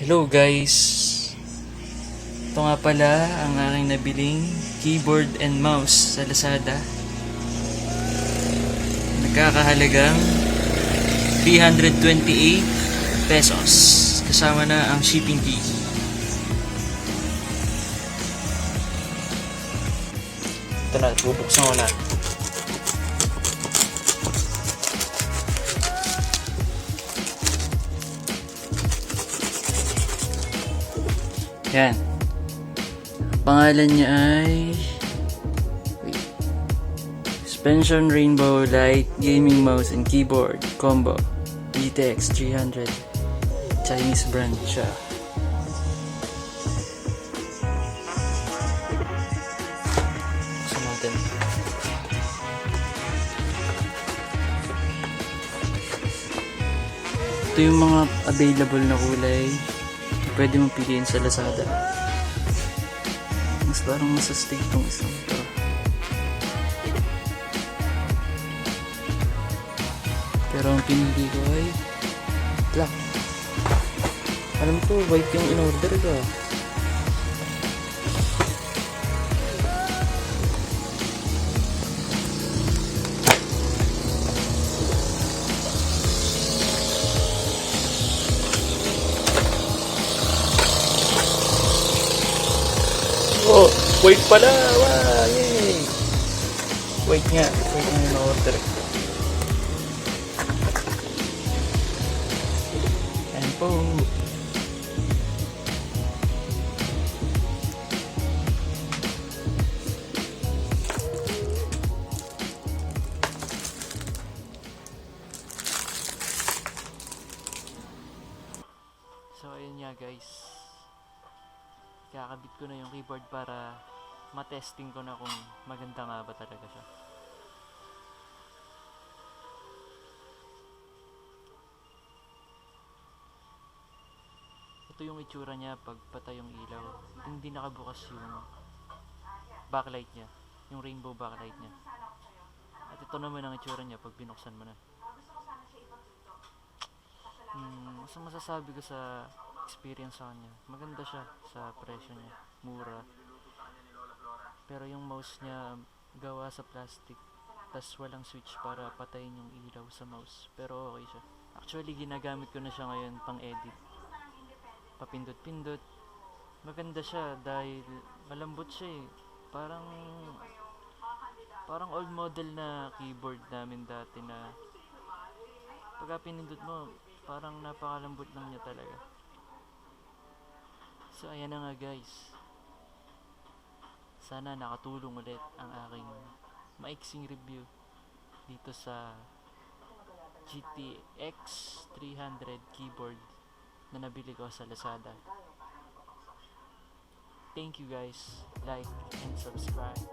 Hello guys! Ito nga pala ang aking nabiling keyboard and mouse sa LAZADA. Nagkakahalagang 328 pesos. Kasama na ang shipping fee. Ito na, bubuksan ko na. Yan. Pangalan niya ay Suspension Rainbow Light Gaming Mouse and Keyboard Combo GTX300. Chinese brand siya. Buksan natin. Ito yung mga available na kulay. Pwede mong piliin sa LAZADA. Mas parang masastig tong isang ito. Pero ang pinili ko ay black. Alam ko, white yung in-order ko. Oh, wait pala! Wow! Yay! Wait nga yung order. Ayan po. So, ayun nga guys. Kakabit ko na yung keyboard para matesting ko na kung maganda nga ba talaga siya. Ito yung itsura niya pag patay yung ilaw. Hindi nakabukas yung backlight niya, yung rainbow backlight niya. At ito naman ang itsura niya pag binuksan mo na. Mas masasabi ko sa experience sa kanya, maganda siya sa presyo niya, mura. Pero yung mouse niya gawa sa plastic, tas walang switch para patayin yung ilaw sa mouse. Pero okay siya. Actually ginagamit ko na siya ngayon pang edit, papindot-pindot. Maganda siya dahil malambot siya eh. Parang old model na keyboard namin dati na pagka pinindot mo parang napakalambot lang niya talaga. So ayan na nga guys, sana nakatulong ulit ang aking maiksing review dito sa GTX300 keyboard na nabili ko sa LAZADA. Thank you guys, like and subscribe.